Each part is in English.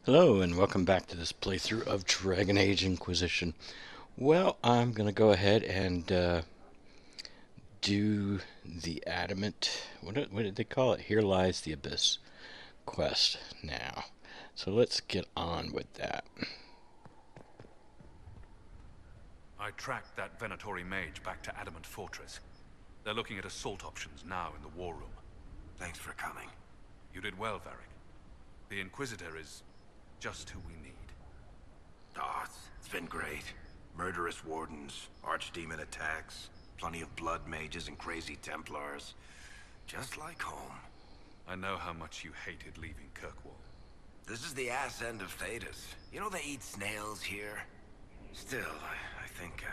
Hello and welcome back to this playthrough of Dragon Age Inquisition. Well, I'm going to go ahead and do the Adamant, what did they call it? Here Lies the Abyss quest now. So let's get on with that. I tracked that Venatori mage back to Adamant Fortress. They're looking at assault options now in the war room. Thanks for coming. You did well, Varric. The Inquisitor is just who we need. Oh, it's been great. Murderous wardens, archdemon attacks, plenty of blood mages and crazy Templars. Just like home. I know how much you hated leaving Kirkwall. This is the ass end of Thedas. You know they eat snails here? Still, I think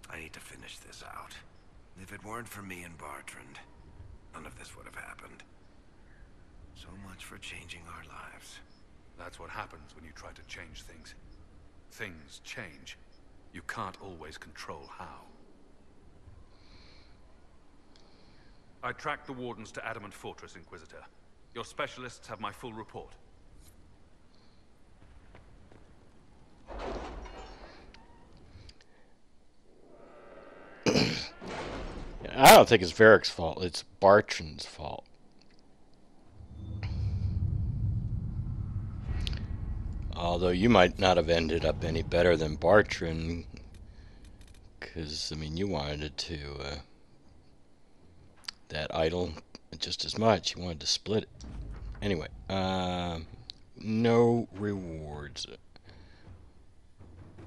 I need to finish this out. If it weren't for me and Bartrand, none of this would have happened. So much for changing our lives. That's what happens when you try to change things. Things change. You can't always control how. I tracked the Wardens to Adamant Fortress, Inquisitor. Your specialists have my full report. I don't think it's Varric's fault, it's Bartrand's fault. Although you might not have ended up any better than Bartrand, because, I mean, you wanted to, that idol just as much. You wanted to split it. Anyway, no rewards.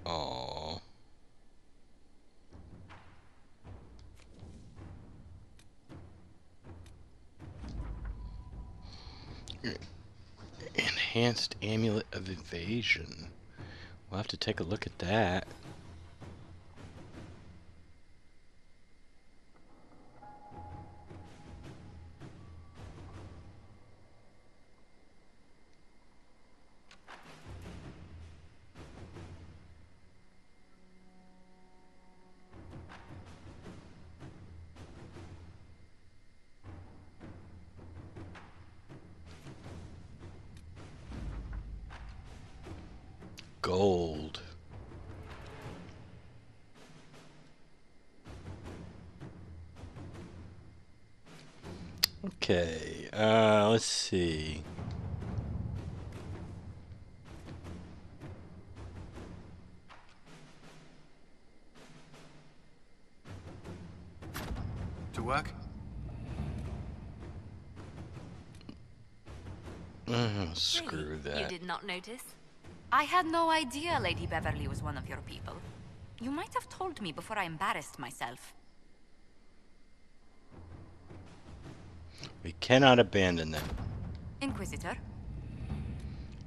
Aww. Enhanced Amulet of Evasion. We'll have to take a look at that. Gold. Okay, let's see. To work? Screw Really? that. You did not notice? I had no idea Lady Beverly was one of your people. You might have told me before I embarrassed myself. We cannot abandon them. Inquisitor?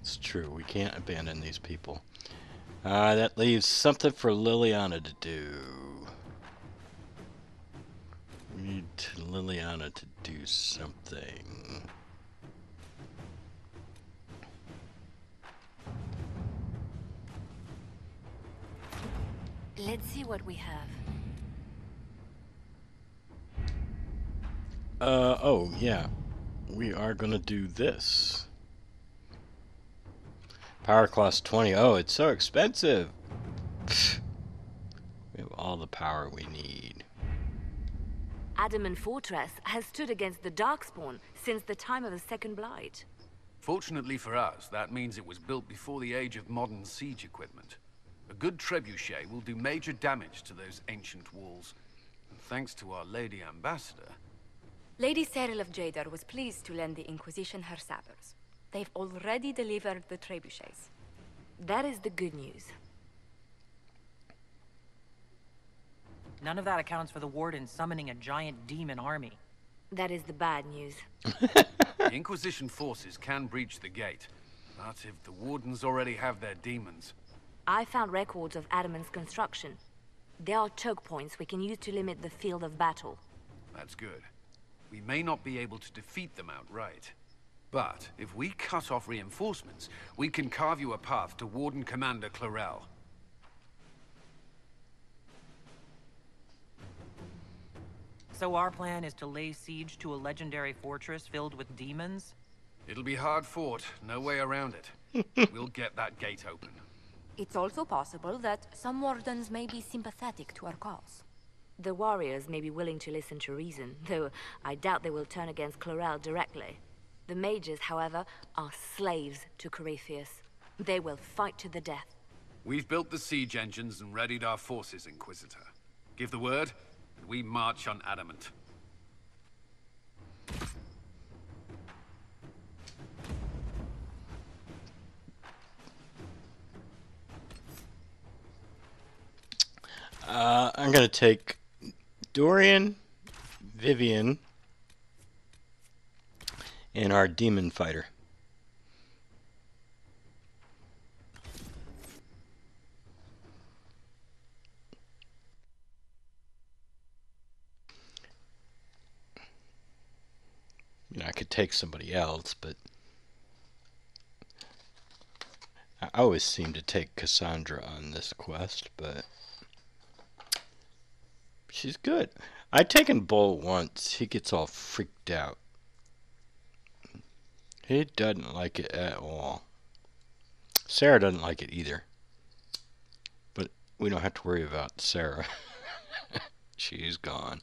It's true, we can't abandon these people. That leaves something for Liliana to do. We need Liliana to do something. Let's see what we have. Oh, yeah. We are gonna do this. Power class 20. Oh, it's so expensive. Pfft. We have all the power we need. Adamant Fortress has stood against the Darkspawn since the time of the Second Blight. Fortunately for us, that means it was built before the age of modern siege equipment. A good trebuchet will do major damage to those ancient walls. And thanks to our Lady Ambassador... Lady Cyril of Jadar was pleased to lend the Inquisition her sabers. They've already delivered the trebuchets. That is the good news. None of that accounts for the Wardens summoning a giant demon army. That is the bad news. The Inquisition forces can breach the gate. But if the Wardens already have their demons... I found records of Adamant's construction. There are choke points we can use to limit the field of battle. That's good. We may not be able to defeat them outright. But if we cut off reinforcements, we can carve you a path to Warden Commander Clarel. So our plan is to lay siege to a legendary fortress filled with demons? It'll be hard fought, no way around it. We'll get that gate open. It's also possible that some wardens may be sympathetic to our cause. The warriors may be willing to listen to reason, though I doubt they will turn against Chlorel directly. The mages, however, are slaves to Corypheus. They will fight to the death. We've built the siege engines and readied our forces, Inquisitor. Give the word, and we march on Adamant. I'm gonna take Dorian, Vivian, and our demon fighter. You know, I could take somebody else, but I always seem to take Cassandra on this quest, but she's good. I've taken Bull once. He gets all freaked out. He doesn't like it at all. Sarah doesn't like it either. But we don't have to worry about Sarah. She's gone.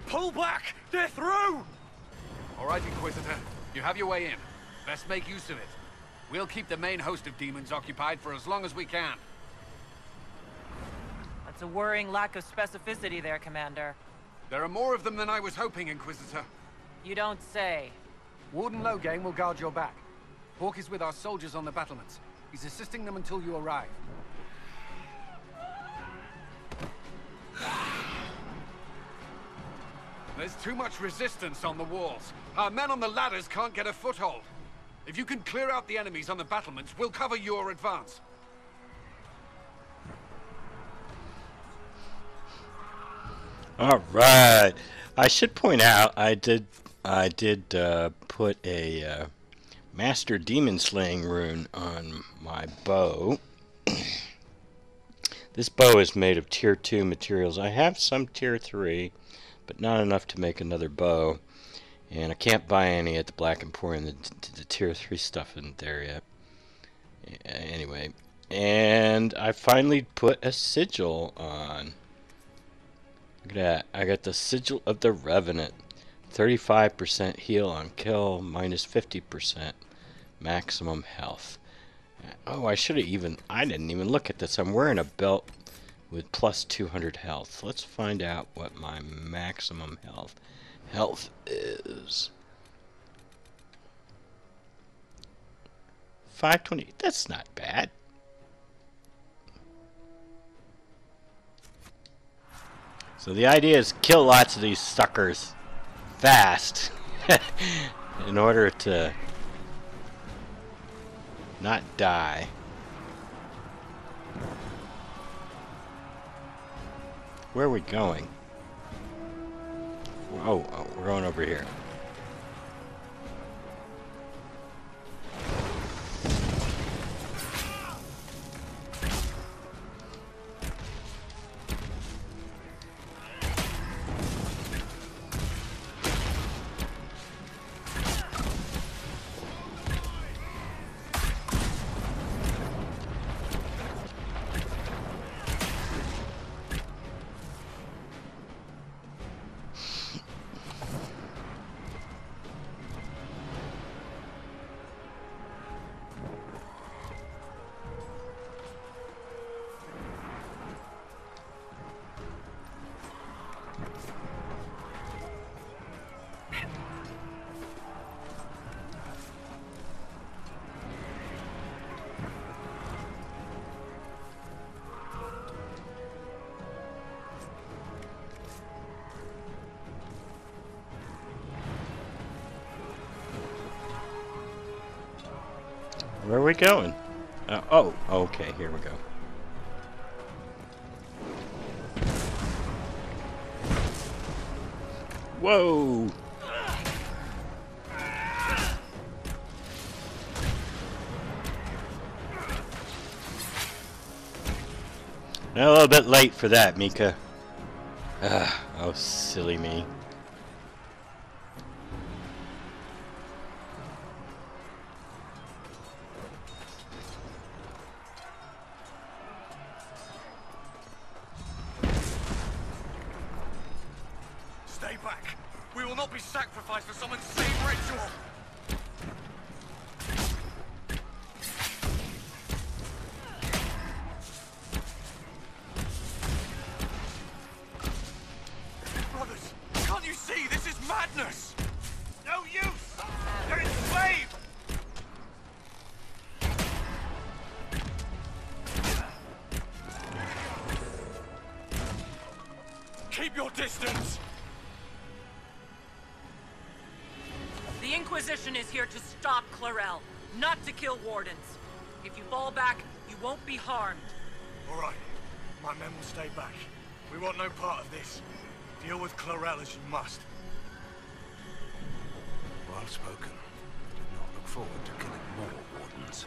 Pull back! They're through! All right, Inquisitor. You have your way in. Best make use of it. We'll keep the main host of demons occupied for as long as we can. That's a worrying lack of specificity there, Commander. There are more of them than I was hoping, Inquisitor. You don't say. Warden Loghain will guard your back. Hawk is with our soldiers on the battlements. He's assisting them until you arrive. There's too much resistance on the walls. Our men on the ladders can't get a foothold. If you can clear out the enemies on the battlements, we'll cover your advance. All right. I should point out I did put a Master Demon Slaying rune on my bow. This bow is made of tier 2 materials. I have some tier 3, but not enough to make another bow. And I can't buy any at the Black Emporium. The tier 3 stuff isn't there yet. Anyway, and I finally put a sigil on. Look at that. I got the Sigil of the Revenant. 35% heal on kill, minus 50% maximum health. Oh, I didn't even look at this. I'm wearing a belt with plus 200 health. Let's find out what my maximum health is. 520. That's not bad. So the idea is kill lots of these suckers fast in order to not die. Where are we going? Oh, we're going over here. Where are we going? Oh, okay, here we go. Whoa! A little bit late for that, Mika. Oh, silly me. Stay back. We will not be sacrificed for someone's same ritual. Brothers, can't you see? This is madness. No use. They're enslaved. Keep your distance. The Inquisition is here to stop Clarel, not to kill Wardens. If you fall back, you won't be harmed. All right. My men will stay back. We want no part of this. Deal with Clarel as you must. Well spoken. Did not look forward to killing more Wardens.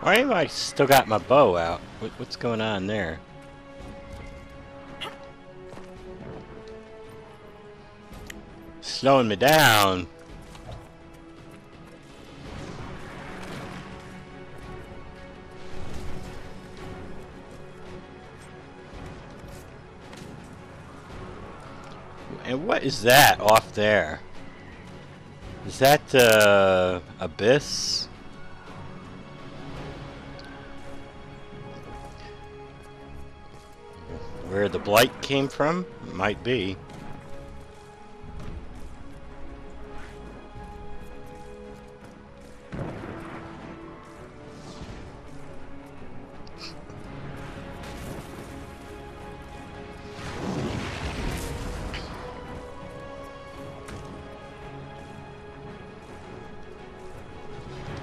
Why have I still got my bow out? What's going on there? Slowing me down. And what is that off there? Is that Abyss? Where the blight came from? Might be.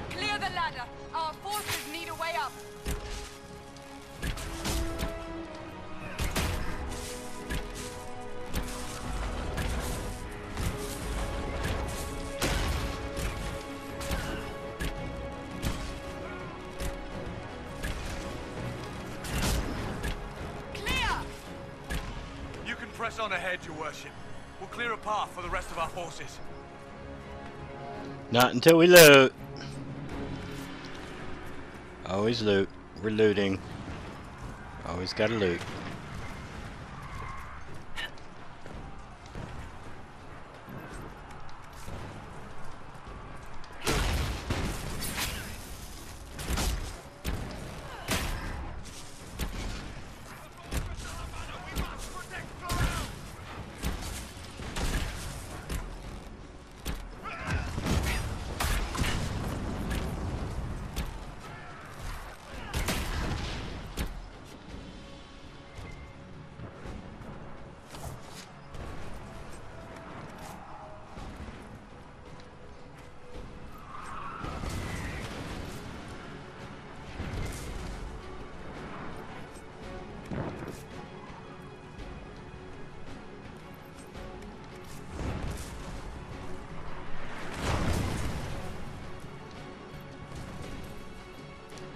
Clear the ladder. Our forces need a way up. Press on ahead, your worship. We'll clear a path for the rest of our forces. Not until we loot. Always loot. We're looting. Always gotta loot.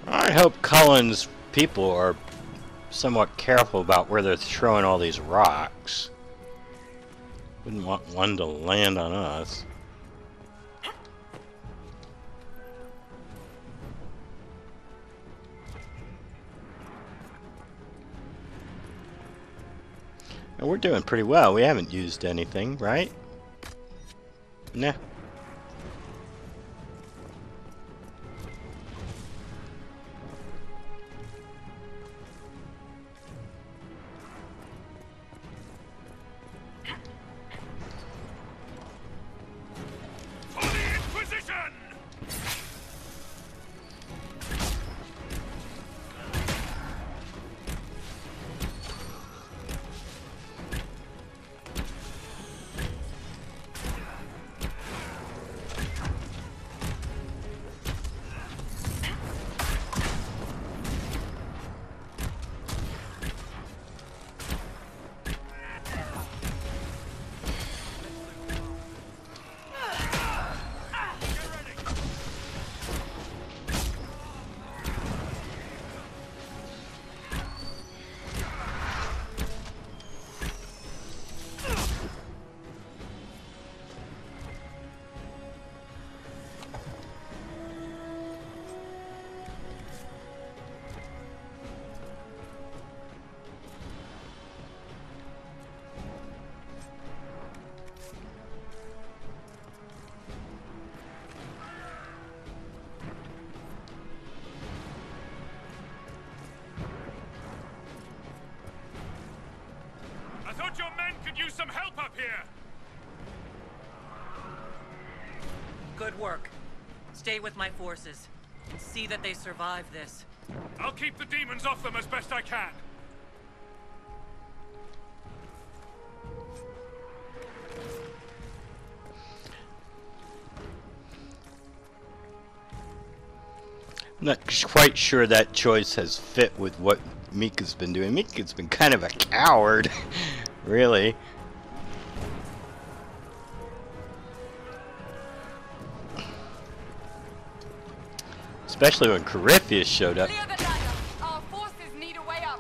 I hope Cullen's people are somewhat careful about where they're throwing all these rocks. Wouldn't want one to land on us. And we're doing pretty well. We haven't used anything, right? Nah. For the Inquisition! I thought your men could use some help up here! Good work. Stay with my forces. And see that they survive this. I'll keep the demons off them as best I can. I'm not quite sure that choice has fit with what Mika's been doing. Mika's been kind of a coward, really. Especially when Corypheus showed up. Clear the ladder. Our forces need a way up.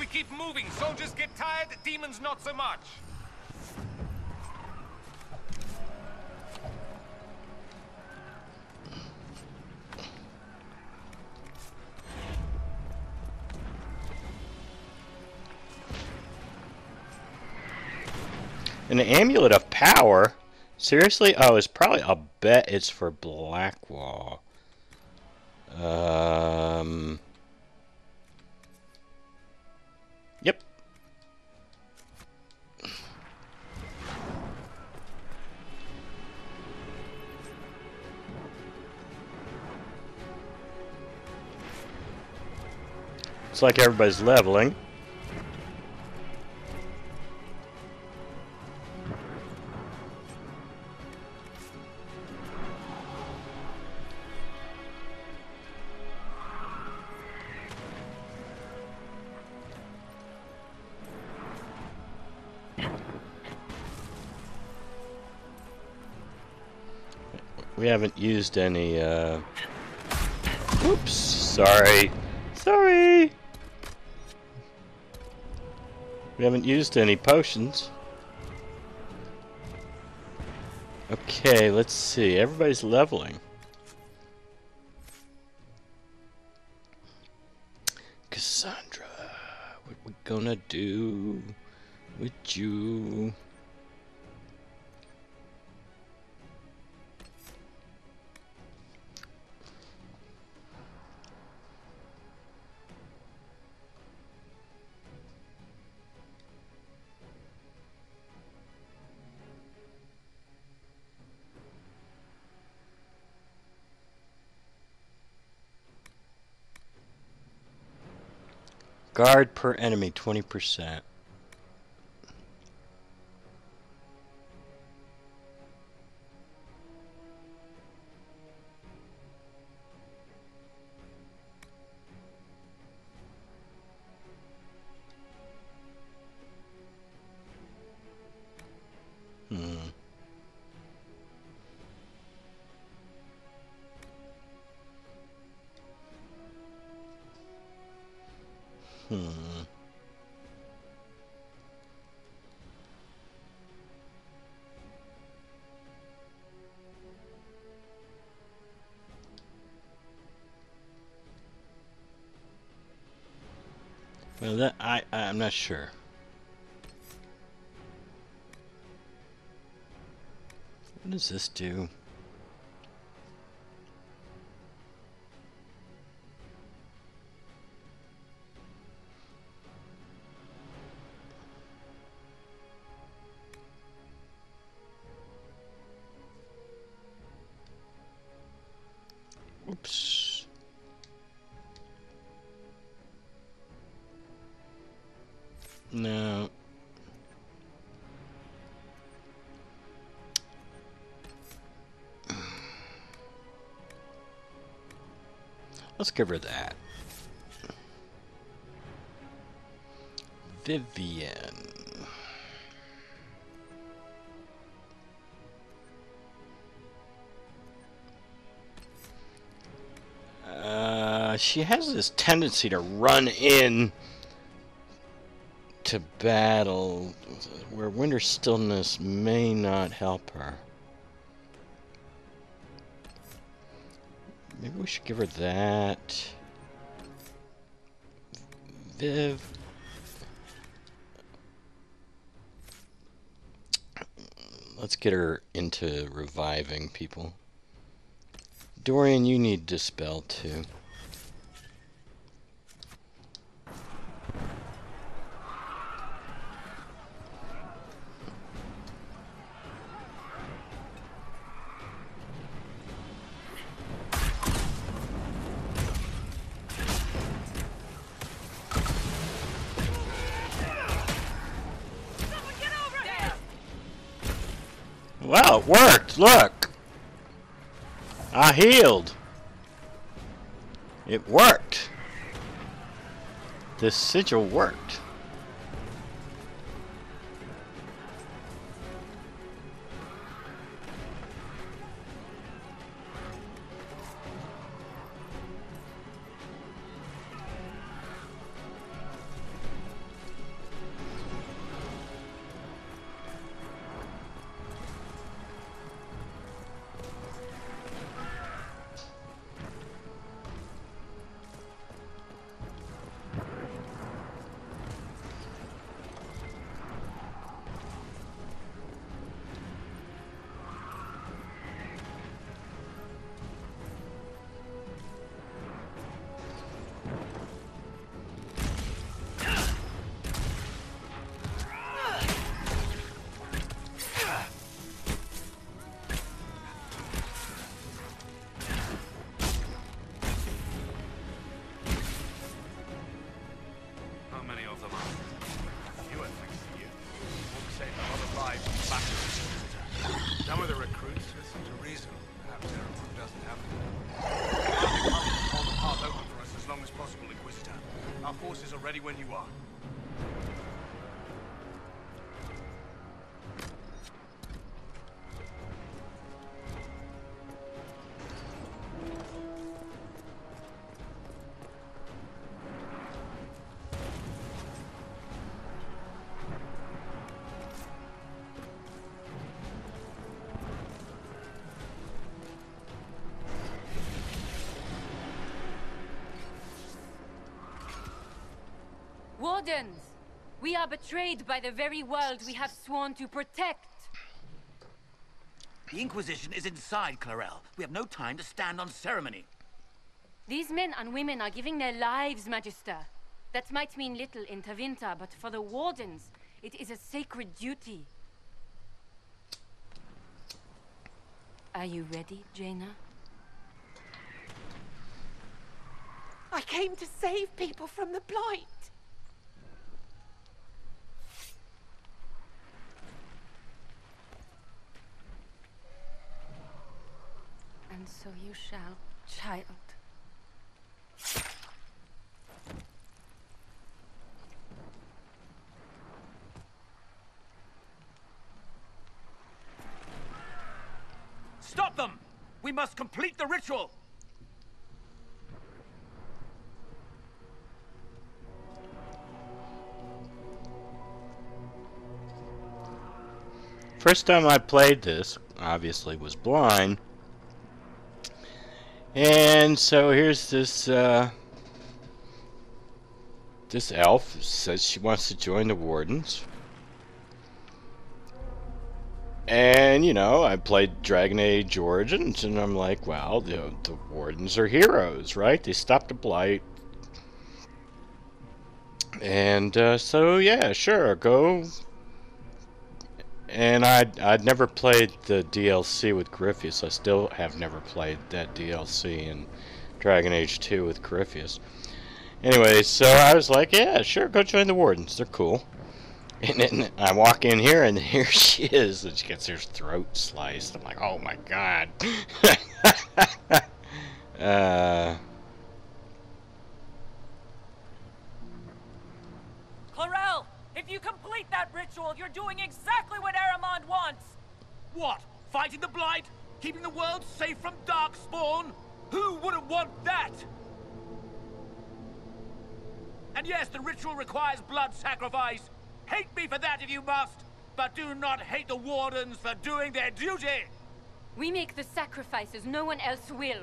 we keep moving, soldiers get tired, demons not so much. An amulet of power? Seriously? Oh, it's probably, I'll bet it's for Blackwall. Yep. It's like everybody's leveling. We haven't used any, oops, sorry. Sorry! We haven't used any potions. Okay, let's see. Everybody's leveling. Cassandra, what we gonna do with you? Guard per enemy, 20%. Well, that I'm not sure. What does this do? Oops. No. Let's give her that. Vivian. She has this tendency to run in to battle where winter stillness may not help her. Maybe we should give her that. Viv. Let's get her into reviving people. Dorian, you need Dispel too. Wow, it worked! Look! I healed! It worked! This sigil worked. of them up. You are thanks to you. We'll be saving a lot of lives in battle. Some of the recruits listen to reason. Perhaps Adamant doesn't have them. Hold the path open for us as long as possible, Inquisitor. Our forces are ready when you are. Wardens! We are betrayed by the very world we have sworn to protect. The Inquisition is inside, Clarel. We have no time to stand on ceremony. These men and women are giving their lives, Magister. That might mean little in Tavinta, but for the Wardens, it is a sacred duty. Are you ready, Jaina? I came to save people from the Blight. And so you shall, child. Stop them! We must complete the ritual! First time I played this, obviously, was blind. And so here's this this elf says she wants to join the Wardens. And, you know, I played Dragon Age Origins, and I'm like, well, the Wardens are heroes, right? They stopped the Blight. And so, yeah, sure, go. And I'd never played the DLC with Griffius. I still have never played that DLC in Dragon Age 2 with Griffius. Anyway, so I was like, yeah, sure, go join the Wardens. They're cool. And then I walk in here, and here she is, and she gets her throat sliced. I'm like, oh my god. Clarel, if you complete that ritual, you're doing exactly what Adamant wants! What? Fighting the Blight? Keeping the world safe from Darkspawn? Who wouldn't want that? And yes, the ritual requires blood sacrifice. Hate me for that if you must, but do not hate the Wardens for doing their duty! We make the sacrifices no one else will.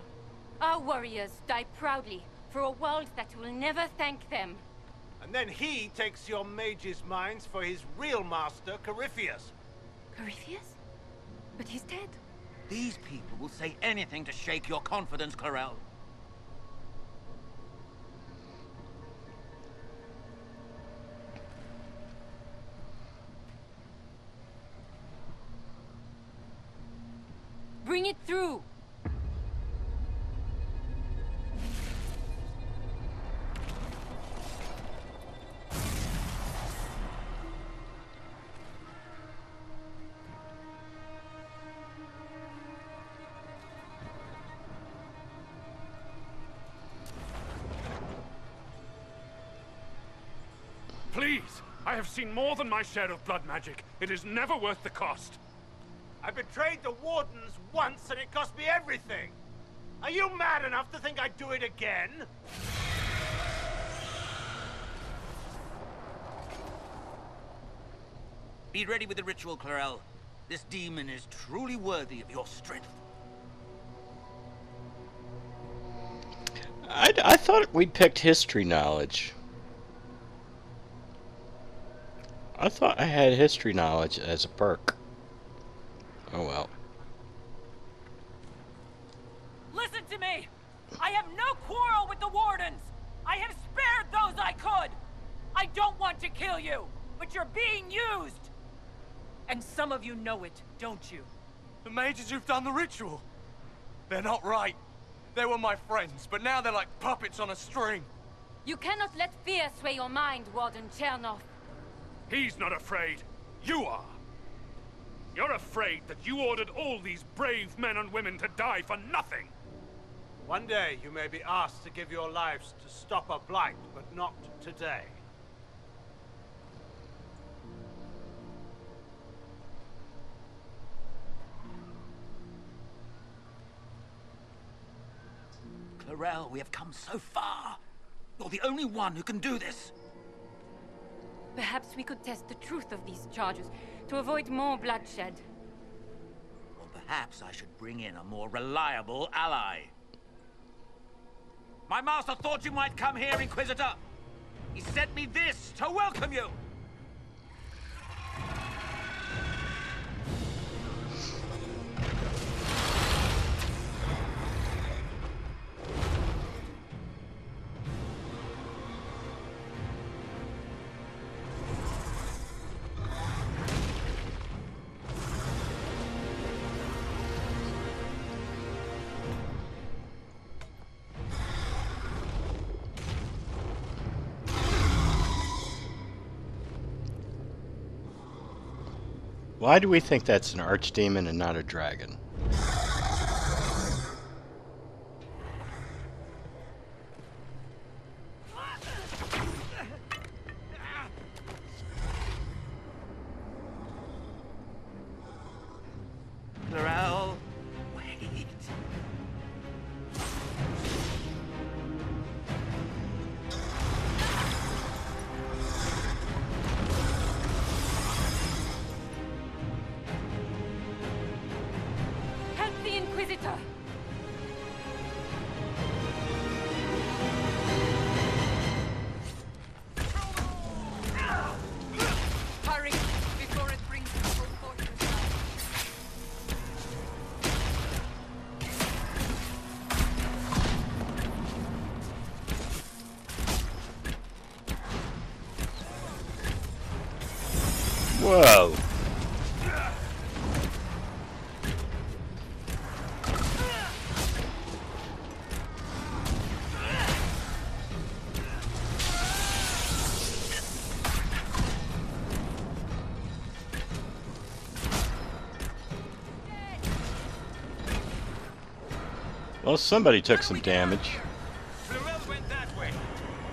Our warriors die proudly for a world that will never thank them. And then he takes your mage's minds for his real master, Corypheus. Corypheus? But he's dead. These people will say anything to shake your confidence, Clarel. Bring it through! Please! I have seen more than my share of blood magic. It is never worth the cost. I betrayed the Wardens once and it cost me everything. Are you mad enough to think I'd do it again? Be ready with the ritual, Clarel. This demon is truly worthy of your strength. I thought we'd picked history knowledge. I thought I had history knowledge as a perk. Oh well. Listen to me! I have no quarrel with the Wardens! I have spared those I could! I don't want to kill you, but you're being used! And some of you know it, don't you? The mages who've done the ritual. They're not right. They were my friends, but now they're like puppets on a string. You cannot let fear sway your mind, Warden Chernov. He's not afraid. You are. You're afraid that you ordered all these brave men and women to die for nothing. One day you may be asked to give your lives to stop a blight, but not today. Clarel, we have come so far. You're the only one who can do this. Perhaps we could test the truth of these charges to avoid more bloodshed. Or perhaps I should bring in a more reliable ally. My master thought you might come here, Inquisitor. He sent me this to welcome you. Why do we think that's an archdemon and not a dragon? Clarel, wait. Help the Inquisitor! Hurry, before it brings the whole fortress down. Whoa! Well, somebody took some damage. Clarel went that way.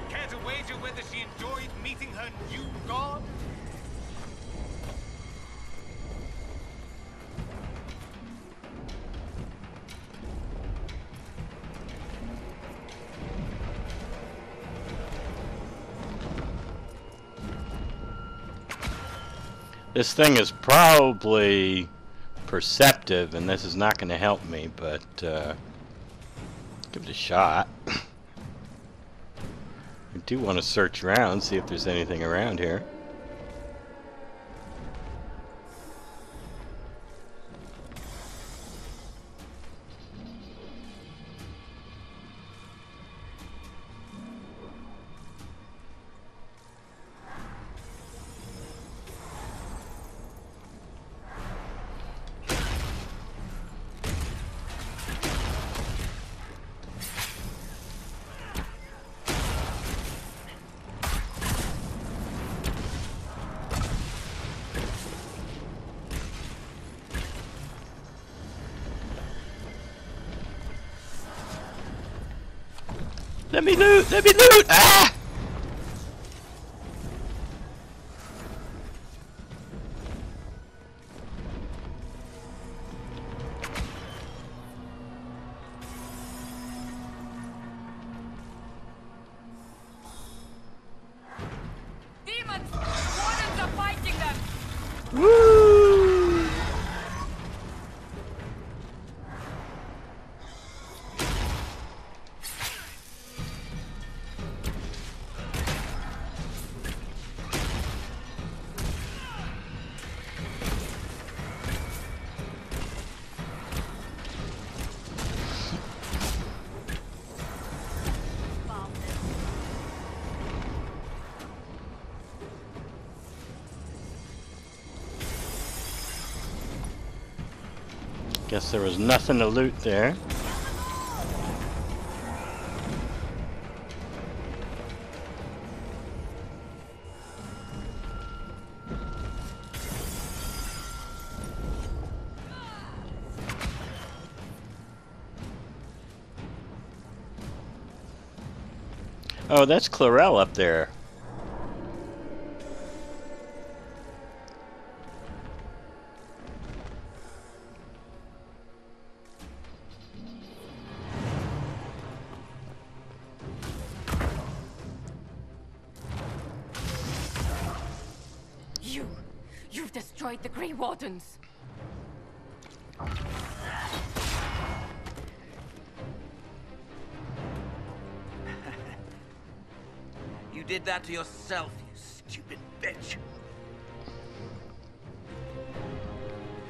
Care to wager whether she enjoyed meeting her new god? This thing is probably perceptive, and this is not going to help me, but give it a shot. I do want to search around, see if there's anything around here. Let me loot! Let me loot! Ah! Demons! Wardens are fighting them! Woo! Guess there was nothing to loot there. Oh, that's Chlorel up there. You've destroyed the Grey Wardens. You did that to yourself, you stupid bitch.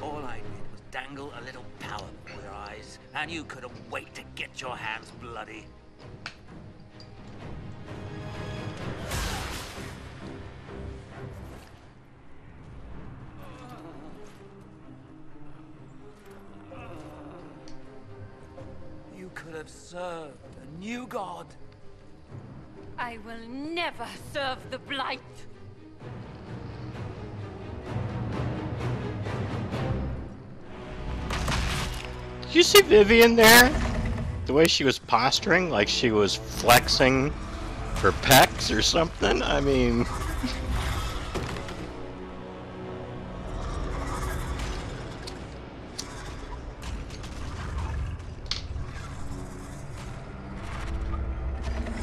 All I did was dangle a little power before your eyes, and you couldn't wait to get your hands bloody. You could have served a new god. I will never serve the Blight. Did you see Vivian there? The way she was posturing, like she was flexing her pecs or something? I mean...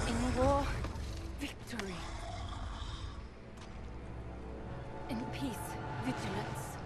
In war, victory. In peace, vigilance.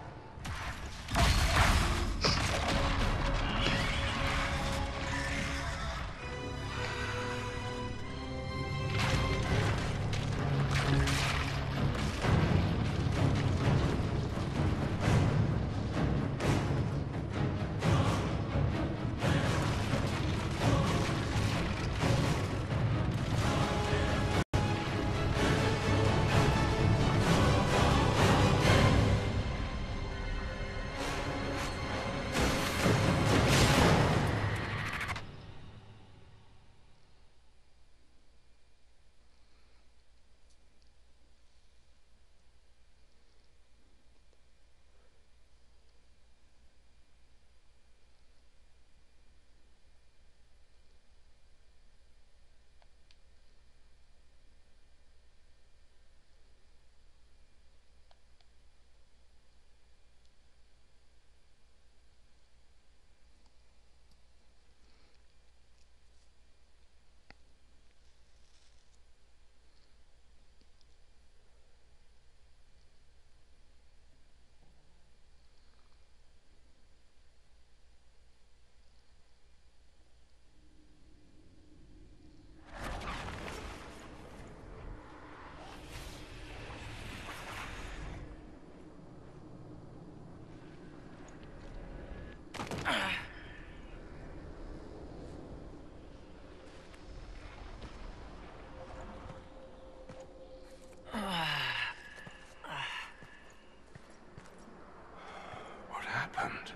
What happened?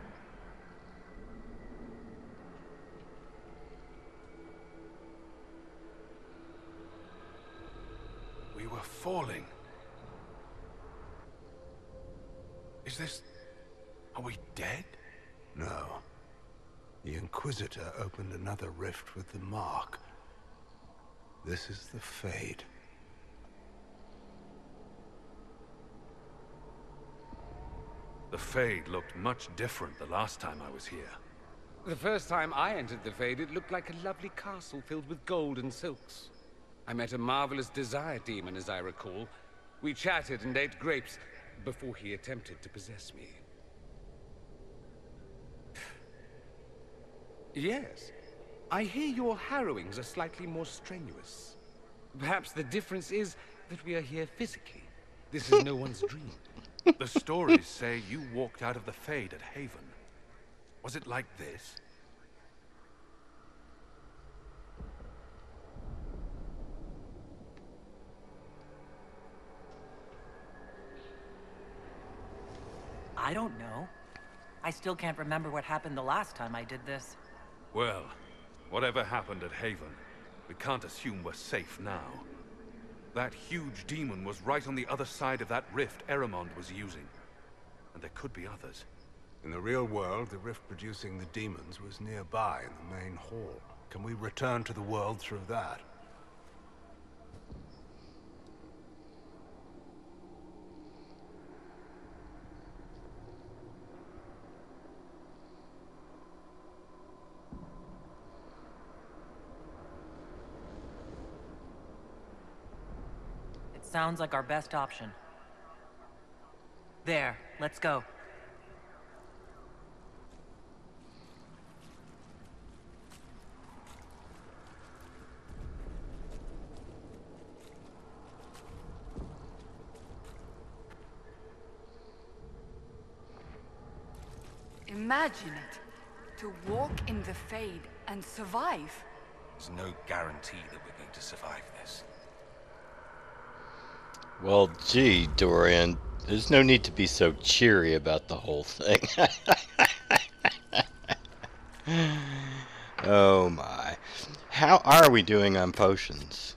We were falling. Is this... Are we dead? No. The Inquisitor opened another rift with the Mark. This is the Fade. The Fade looked much different the last time I was here. The first time I entered the Fade, it looked like a lovely castle filled with gold and silks. I met a marvelous desire demon, as I recall. We chatted and ate grapes before he attempted to possess me. Yes, I hear your harrowings are slightly more strenuous. Perhaps the difference is that we are here physically. This is no one's dream. The stories say you walked out of the Fade at Haven. Was it like this? I don't know. I still can't remember what happened the last time I did this. Well, whatever happened at Haven, we can't assume we're safe now. That huge demon was right on the other side of that rift Adamant was using. And there could be others. In the real world, the rift producing the demons was nearby in the main hall. Can we return to the world through that? Sounds like our best option. There, let's go. Imagine it. To walk in the Fade and survive. There's no guarantee that we're going to survive this. Well, gee, Dorian, there's no need to be so cheery about the whole thing. Oh my. How are we doing on potions?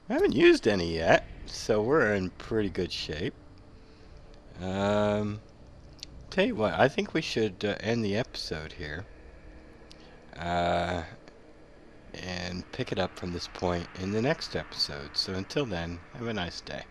I haven't used any yet, so we're in pretty good shape. Tell you what, I think we should end the episode here. And pick it up from this point in the next episode. So until then, have a nice day.